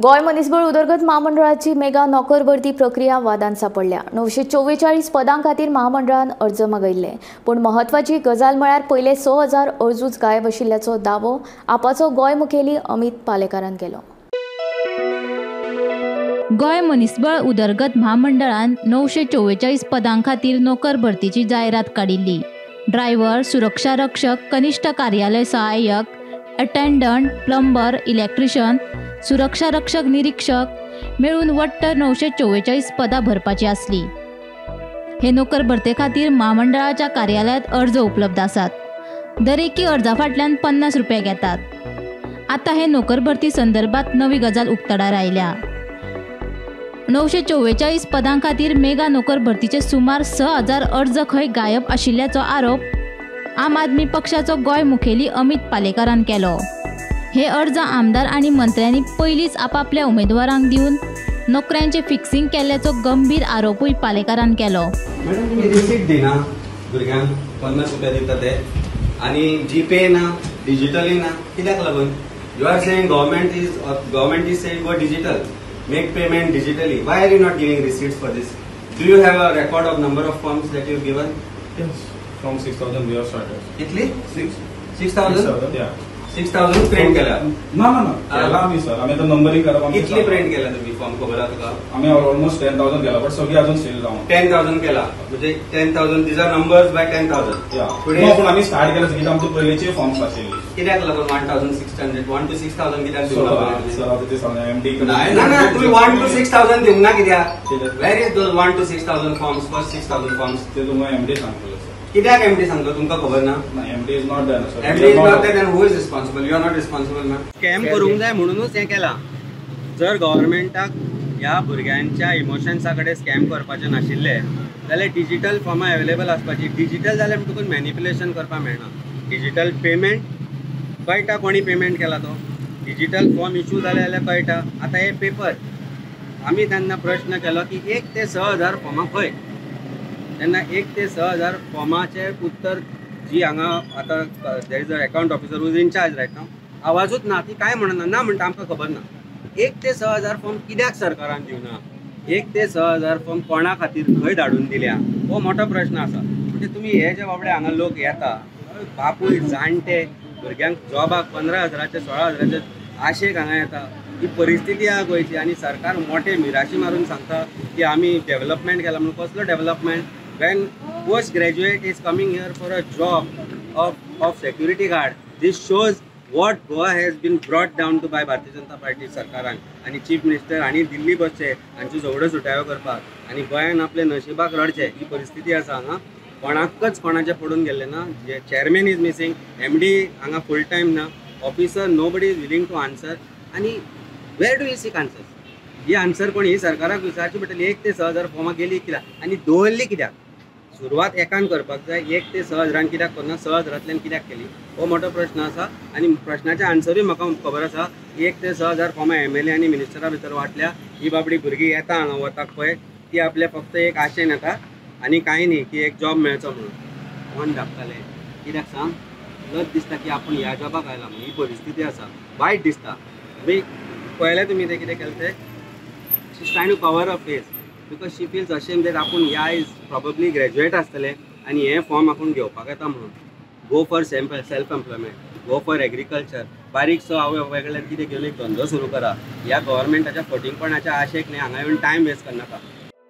गोय मनीसबळ उदरगत महामंडळाची मेगा नोकर भरती प्रक्रिया वादांत सापडल्या। 944 पदां खातीर महामंडळान अर्ज मागयल्ले, पूण महत्वाची गजाल म्हळ्यार पयले 6000 अर्जूच गायब आशिल्ल्याचो दावो आपाचो गोय मुखेली अमित पालेकारान केलो। गोय मनीसबळ उदरगत महामंडळान 944 पदां खातीर नोकर भरतीची जायरात काडिल्ली। ड्रायव्हर, सुरक्षा रक्षक, कनिष्ठ कार्यालय सहाय्यक, अटेंडंट, प्लंबर, इलेक्ट्रिशियन, सुरक्षा रक्षक निरीक्षक मेळून वट्ट 944 पदां भरपाची आसली। हे नोकर भरते खातीर महामंडळाच्या कार्यालयात अर्ज उपलब्ध आसात। दरेकी अर्जा फाटल्यान 50 रुपये घेतात। आता हे नोकर भरती संदर्भात नवी गजाल उक्ताडार आयल्या। 944 पदां खातीर मेगा नोकर भरतीचे सुमार 6000 अर्ज खंय गायब आशिल्ल्याचो आरोप आम आदमी पक्षाचो गोय मुखेली अमित पालेकारान केलो। हे अर्ज आमदार आणि मंत्र्यांनी पयलींच आपापल्या उमेदवारांक दिवन नोकऱ्यांचे फिक्सिंग केल्ल्याचो गंभीर आरोपूय पालेकारान केलो। मॅडम तुम्ही रिसीट दिना भुरग्यांक 50 रुपया दिता ते आणि जीपे ना डिजिटली ना कित्याक लागून? You are saying government is saying go digital, make payment digitally. Why are you not giving receipts for this? Do you have a record of number of forms that you've given? Yes, from 6,000 we have started. कितली? 6,000? 6,000? Yeah. 6,000 print केला? No. केला आम्ही sir, आम्ही आता numbering करप आमची कितली print केला तुम्ही फॉर्म खबर आहा तुका? आम्ही ऑलमोस्ट 10,000 केला, बट सगळी अजून सेल रावून 10,000 केला म्हणजे 10,000 these are numbers by 10,000. Yeah. पण आम्ही स्टार्ट केलं की आमचे पयलीचे फॉर्म्स आशिल्ले। कित्याक लागून 1,600 1 to 6,000 कित्याक दिवना पयलीं? सर आता ते सांगा एमडी ना तुम्ही 1 to 6,000 दिवंक ना कित्याक? Where is those 1 to 6,000 forms? First 6,000 forms ते तुम्हाला एमडी सांगतलो सर। कित्याक एमडी सांगतो तुमका खबर ना? MD is not there sir. MD is not there, then who is responsible? You are not responsible ना। स्कॅम करूंक जाय म्हणूनच हे केला। जर गव्हर्नमेंटाक ह्या भुरग्यांच्या इमोशन्साकडे स्कॅम करपाचे नाशिल्ले जाल्यार डिजिटल फॉर्मां अवेलेबल आसपाची। डिजिटल जाल्यार तुका मॅनिप्युलेशन करपाक मेळना। डिजिटल पेमेंट कळटा कोणी पेमेंट केला तो, डिजिटल फॉर्म इश्यू जाले जाल्यार कळटा। आता हे पेपर आमी तेन्ना प्रश्न केलो की 1 ते 6000 फॉर्मां खंय? तेन्ना 1 ते 6000 फॉर्माचे उत्तर जी हांगा आता there is a account officer who is in charge right now, आवाजूच ना, ती काय म्हणना ना म्हणटा आमकां खबर ना। 1 ते 6000 फॉर्म कित्याक सरकारान दिवना? 1 ते 6000 फॉर्म कोणा खातीर खंय धाडून दिल्या हो मोठो प्रश्न आसा। म्हणजे तुम्ही हे जे बाबडे हांगा लोक येता बापूय जाणटे भुरग्यांक जॉबाक 15,000चे 16,000चे आशेक हांगा येता, ही परिस्थिती आहा गोंयची आणि सरकार मोठे मिराशी मारून सांगता की आमी डेव्हलपमेंट केला म्हणून। कसलो development? when post graduate is coming here for a job of security guard, this shows what Goa has been brought down to by Bharatiya Janata Party सरकारान आणि चीफ मिनिस्टर आणि दिल्ली बसचे हांची झगडो सुटाव्यो करपाक आणि गोंयान आपले नशिबाक रडचे ही परिस्थिती आसा हांगा। कोणाकच कोणाचे पडून गेल्ले ना। जे चेअरमॅन इज मिसिंग, एमडी हांगा फुल टायम ना, officer nobody is willing to answer आणि where do you seek answers? ही आन्सर कोणी ही सरकाराक विचारची पडटली। 1 ते 6000 फॉर्मां गेली कित्याक आणि दवरली कित्याक? सुरवात एकान करपाक जाय। 1 ते 6000 कित्याक करना? 6000तल्यान कित्याक केली हो मोठो प्रश्न आसा आणि प्रश्नाचे आन्सरूय म्हाका खबर आसा। 1 ते 6000 फॉर्मां एमएलए आनी मिनिस्टरा भितर वाटल्या। ही बाबडी भुरगीं येता हांगा वताक पळय ती आपले फक्त एक आशेन येता आणि कांय न्ही की एक जॉब मेळचो म्हणून मन धाकताले। कित्याक सांग? लज दिसता की आपूण ह्या जॉबाक आयला म्हणून। ही परिस्थिती आसा, वायट दिसता। पळयलें तुमी ते कितें केलें ते? She is trying to cover a face because she feels ashamed that आपूण ह्या इज प्रॉबेबली ग्रॅज्युएट आसतले आणि हे फॉर्म आपूण घेवपाक येता म्हणून। Go for self employment, go for agriculture, बारीकसो हांव वेगळ्यान कितें घेवन एक धंदो सुरू करा। ह्या गव्हर्नमेंटाच्या फटिंगपणाच्या आशेक न्ही हांगा येवन टायम वेस्ट करनाका।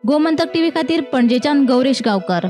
गोमंतक टीव्ही खातीर पणजेच्यान गौरेश गांवकर।